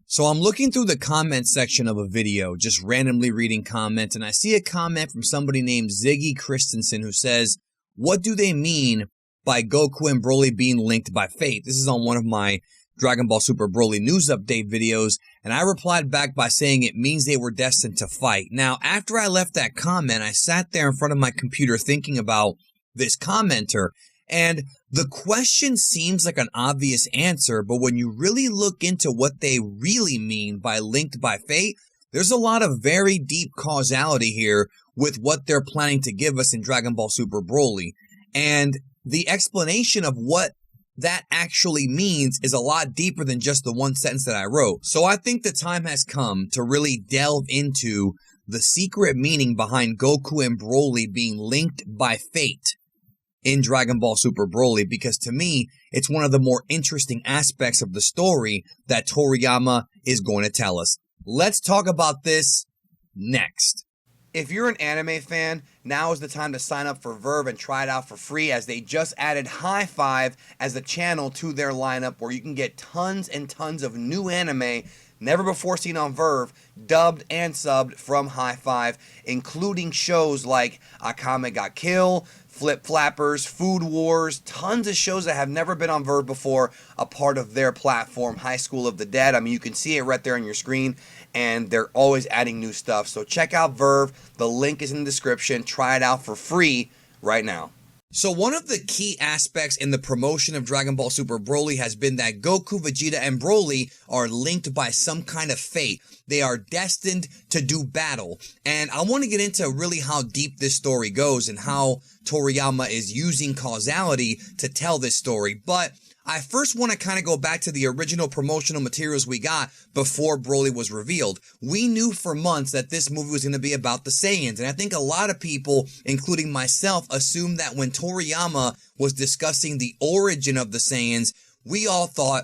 So I'm looking through the comment section of a video, just randomly reading comments, and I see a comment from somebody named Ziggy Christensen who says, "What do they mean by Goku and Broly being linked by fate?" This is on one of my Dragon Ball Super Broly news update videos, and I replied back by saying it means they were destined to fight. Now, after I left that comment, I sat there in front of my computer thinking about this commenter, and the question seems like an obvious answer, but when you really look into what they really mean by linked by fate, there's a lot of very deep causality here with what they're planning to give us in Dragon Ball Super Broly. And the explanation of what that actually means is a lot deeper than just the one sentence that I wrote. So I think the time has come to really delve into the secret meaning behind Goku and Broly being linked by fate in Dragon Ball Super Broly, because to me, it's one of the more interesting aspects of the story that Toriyama is going to tell us. Let's talk about this next. If you're an anime fan, now is the time to sign up for Verve and try it out for free, as they just added High Five as a channel to their lineup where you can get tons and tons of new anime never before seen on Verve, dubbed and subbed from High Five, including shows like Akame ga Kill, Flip Flappers, Food Wars, tons of shows that have never been on Verve before, a part of their platform, High School of the Dead. I mean, you can see it right there on your screen, and they're always adding new stuff. So check out Verve. The link is in the description. Try it out for free right now. So one of the key aspects in the promotion of Dragon Ball Super Broly has been that Goku, Vegeta, and Broly are linked by some kind of fate. They are destined to do battle. And I want to get into really how deep this story goes and how Toriyama is using causality to tell this story. But I first want to kind of go back to the original promotional materials we got before Broly was revealed. We knew for months that this movie was going to be about the Saiyans, and I think a lot of people, including myself, assumed that when Toriyama was discussing the origin of the Saiyans, we all thought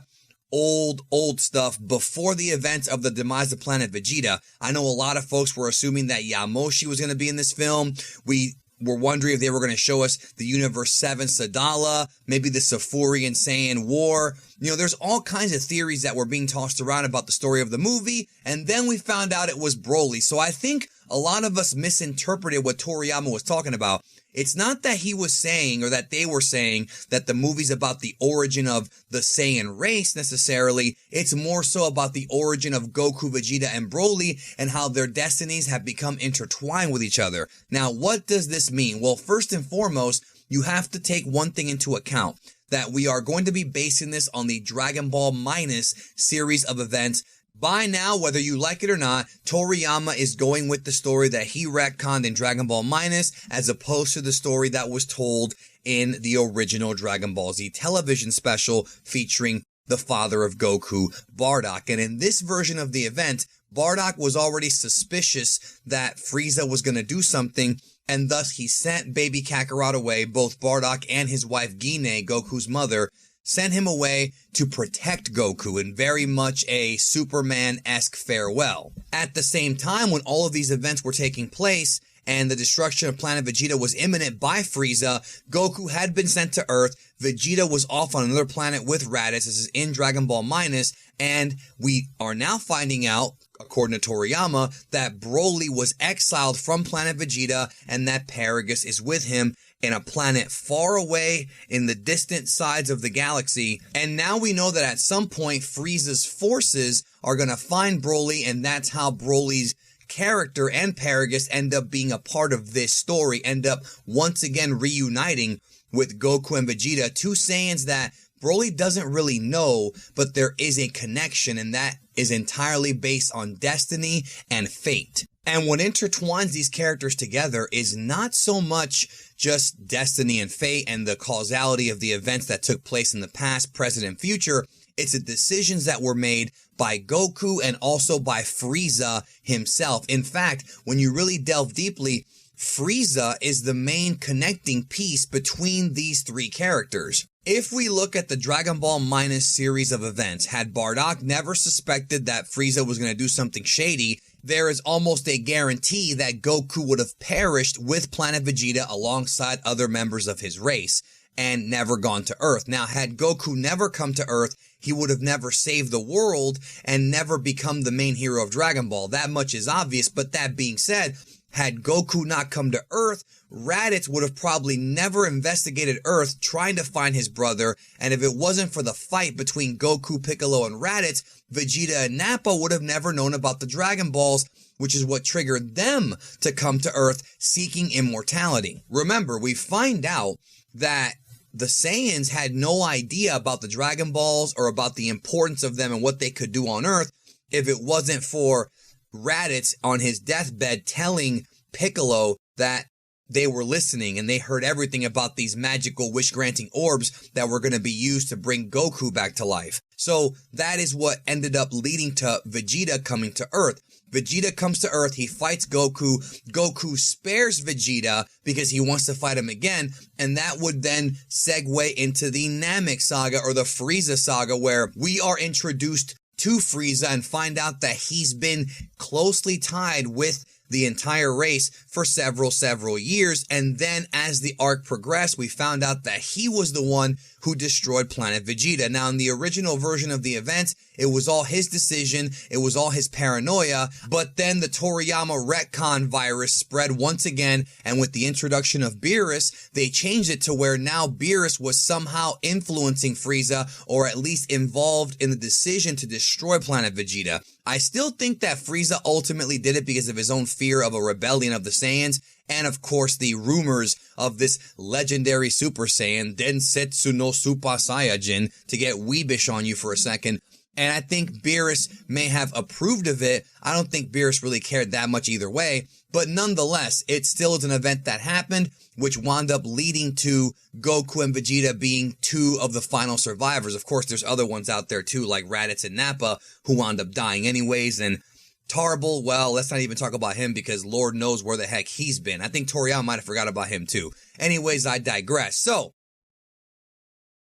old stuff before the events of the demise of Planet Vegeta. I know a lot of folks were assuming that Yamoshi was going to be in this film. We were wondering if they were going to show us the Universe 7 Sadala, maybe the Safurian Saiyan War. You know, there's all kinds of theories that were being tossed around about the story of the movie, and then we found out it was Broly. So I think a lot of us misinterpreted what Toriyama was talking about. It's not that he was saying, or that they were saying, that the movie's about the origin of the Saiyan race necessarily. It's more so about the origin of Goku, Vegeta, and Broly, and how their destinies have become intertwined with each other. Now, what does this mean? Well, first and foremost, you have to take one thing into account, that we are going to be basing this on the Dragon Ball Minus series of events. By now, whether you like it or not, Toriyama is going with the story that he retconned in Dragon Ball Minus, as opposed to the story that was told in the original Dragon Ball Z television special featuring the father of Goku, Bardock. And in this version of the event, Bardock was already suspicious that Frieza was going to do something, and thus he sent baby Kakarot away. Both Bardock and his wife Gine, Goku's mother, sent him away to protect Goku in very much a Superman-esque farewell. At the same time, when all of these events were taking place and the destruction of Planet Vegeta was imminent by Frieza, Goku had been sent to Earth. Vegeta was off on another planet with Raditz. This is in Dragon Ball Minus, and we are now finding out, according to Toriyama, that Broly was exiled from Planet Vegeta and that Paragus is with him in a planet far away in the distant sides of the galaxy. And now we know that at some point Frieza's forces are going to find Broly, and that's how Broly's character and Paragus end up being a part of this story, end up once again reuniting with Goku and Vegeta, two Saiyans that Broly doesn't really know, but there is a connection, and that is entirely based on destiny and fate. And what intertwines these characters together is not so much just destiny and fate and the causality of the events that took place in the past, present, and future. It's the decisions that were made by Goku and also by Frieza himself. In fact, when you really delve deeply, Frieza is the main connecting piece between these three characters. If we look at the Dragon Ball Minus series of events, had Bardock never suspected that Frieza was going to do something shady, there is almost a guarantee that Goku would have perished with Planet Vegeta alongside other members of his race and never gone to Earth. Now, had Goku never come to Earth, he would have never saved the world and never become the main hero of Dragon Ball. That much is obvious, but that being said, had Goku not come to Earth, Raditz would have probably never investigated Earth trying to find his brother, and if it wasn't for the fight between Goku, Piccolo, and Raditz, Vegeta and Nappa would have never known about the Dragon Balls, which is what triggered them to come to Earth seeking immortality. Remember, we find out that the Saiyans had no idea about the Dragon Balls or about the importance of them and what they could do on Earth if it wasn't for Raditz on his deathbed telling Piccolo that they were listening and they heard everything about these magical wish-granting orbs that were going to be used to bring Goku back to life. So that is what ended up leading to Vegeta coming to Earth. Vegeta comes to Earth, he fights Goku, Goku spares Vegeta because he wants to fight him again, and that would then segue into the Namek saga or the Frieza saga, where we are introduced to Frieza and find out that he's been closely tied with the entire race for several years, and then as the arc progressed, we found out that he was the one who destroyed Planet Vegeta. Now, in the original version of the events, it was all his decision, it was all his paranoia, but then the Toriyama retcon virus spread once again, and with the introduction of Beerus, they changed it to where now Beerus was somehow influencing Frieza, or at least involved in the decision to destroy Planet Vegeta. I still think that Frieza ultimately did it because of his own fear of a rebellion of the Saiyans, and of course the rumors of this legendary Super Saiyan, Densetsu no Super Saiyajin, to get weebish on you for a second. And I think Beerus may have approved of it. I don't think Beerus really cared that much either way, but nonetheless, it still is an event that happened, which wound up leading to Goku and Vegeta being two of the final survivors. Of course, there's other ones out there too, like Raditz and Nappa, who wound up dying anyways, and Tarble, well, let's not even talk about him because Lord knows where the heck he's been. I think Toriyama might have forgot about him too. Anyways, I digress. So,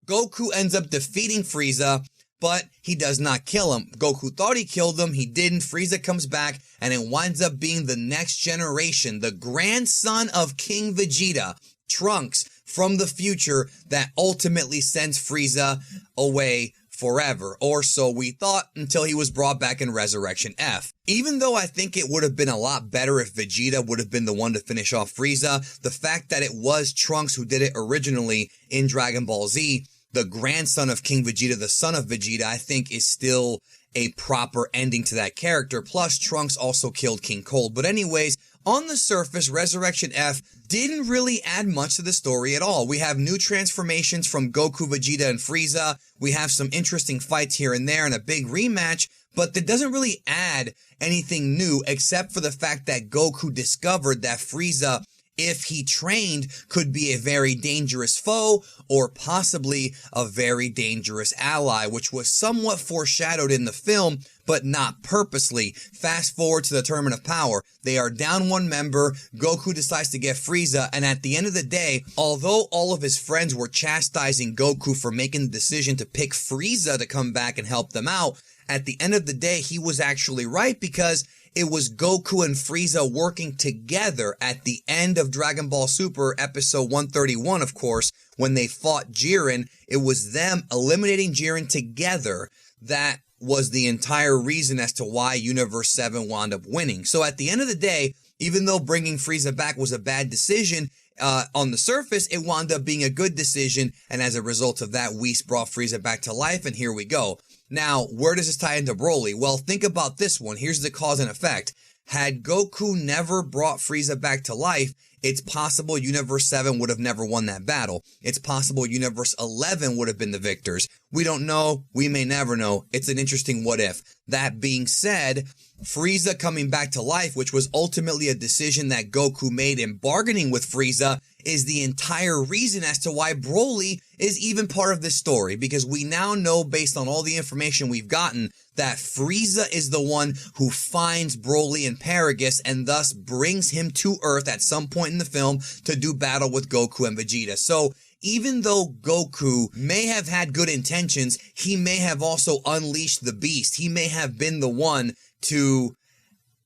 Goku ends up defeating Frieza, but he does not kill him. Goku thought he killed him, he didn't. Frieza comes back, and it winds up being the next generation, the grandson of King Vegeta, Trunks, from the future, that ultimately sends Frieza away forever, or so we thought, until he was brought back in Resurrection F. Even though I think it would have been a lot better if Vegeta would have been the one to finish off Frieza, the fact that it was Trunks who did it originally in Dragon Ball Z, the grandson of King Vegeta, the son of Vegeta, I think is still a proper ending to that character. Plus, Trunks also killed King Cold. But anyways, on the surface, Resurrection F didn't really add much to the story at all. We have new transformations from Goku, Vegeta, and Frieza. We have some interesting fights here and there and a big rematch, but that doesn't really add anything new except for the fact that Goku discovered that Frieza, if he trained, could be a very dangerous foe or possibly a very dangerous ally, which was somewhat foreshadowed in the film, but not purposely. Fast forward to the Tournament of Power. They are down one member, Goku decides to get Frieza, and at the end of the day, although all of his friends were chastising Goku for making the decision to pick Frieza to come back and help them out, at the end of the day, he was actually right, because it was Goku and Frieza working together at the end of Dragon Ball Super episode 131, of course, when they fought Jiren. It was them eliminating Jiren together that was the entire reason as to why Universe 7 wound up winning. So at the end of the day, even though bringing Frieza back was a bad decision, on the surface, it wound up being a good decision, and as a result of that, Whis brought Frieza back to life, and here we go. Now, where does this tie into Broly? Well, think about this one. Here's the cause and effect. Had Goku never brought Frieza back to life, it's possible Universe 7 would have never won that battle. It's possible Universe 11 would have been the victors. We don't know. We may never know. It's an interesting what if. That being said, Frieza coming back to life, which was ultimately a decision that Goku made in bargaining with Frieza, is the entire reason as to why Broly is even part of this story, because we now know, based on all the information we've gotten, that Frieza is the one who finds Broly in Paragus and thus brings him to Earth at some point in the film to do battle with Goku and Vegeta. So even though Goku may have had good intentions, he may have also unleashed the beast. He may have been the one to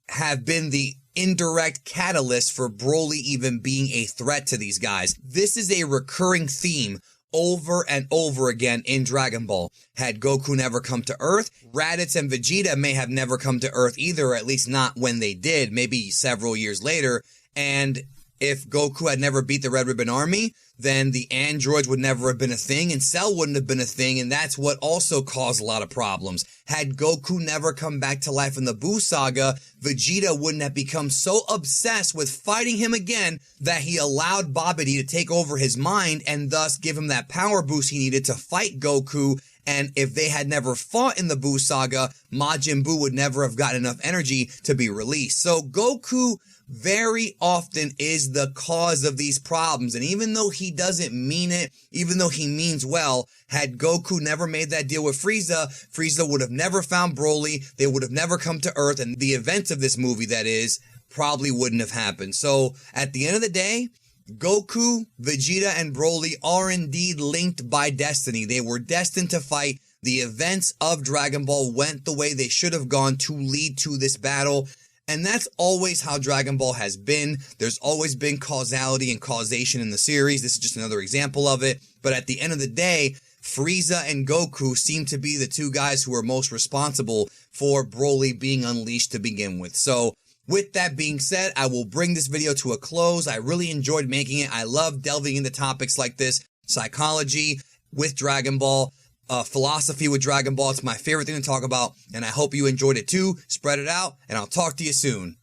have been the indirect catalyst for Broly even being a threat to these guys. This is a recurring theme over and over again in Dragon Ball. Had Goku never come to Earth, Raditz and Vegeta may have never come to Earth either, or at least not when they did, maybe several years later. And if Goku had never beat the Red Ribbon Army, then the androids would never have been a thing, and Cell wouldn't have been a thing, and that's what also caused a lot of problems. Had Goku never come back to life in the Buu Saga, Vegeta wouldn't have become so obsessed with fighting him again that he allowed Babidi to take over his mind and thus give him that power boost he needed to fight Goku. And if they had never fought in the Buu Saga, Majin Buu would never have gotten enough energy to be released. So Goku very often is the cause of these problems. And even though he doesn't mean it, even though he means well, had Goku never made that deal with Frieza, Frieza would have never found Broly, they would have never come to Earth, and the events of this movie, that is, probably wouldn't have happened. So at the end of the day, Goku, Vegeta, and Broly are indeed linked by destiny. They were destined to fight. The events of Dragon Ball went the way they should have gone to lead to this battle. And that's always how Dragon Ball has been. There's always been causality and causation in the series. This is just another example of it. But at the end of the day, Frieza and Goku seem to be the two guys who are most responsible for Broly being unleashed to begin with. So with that being said, I will bring this video to a close. I really enjoyed making it. I love delving into topics like this, psychology with Dragon Ball, philosophy with Dragon Ball. It's my favorite thing to talk about, and I hope you enjoyed it too. Spread it out, and I'll talk to you soon.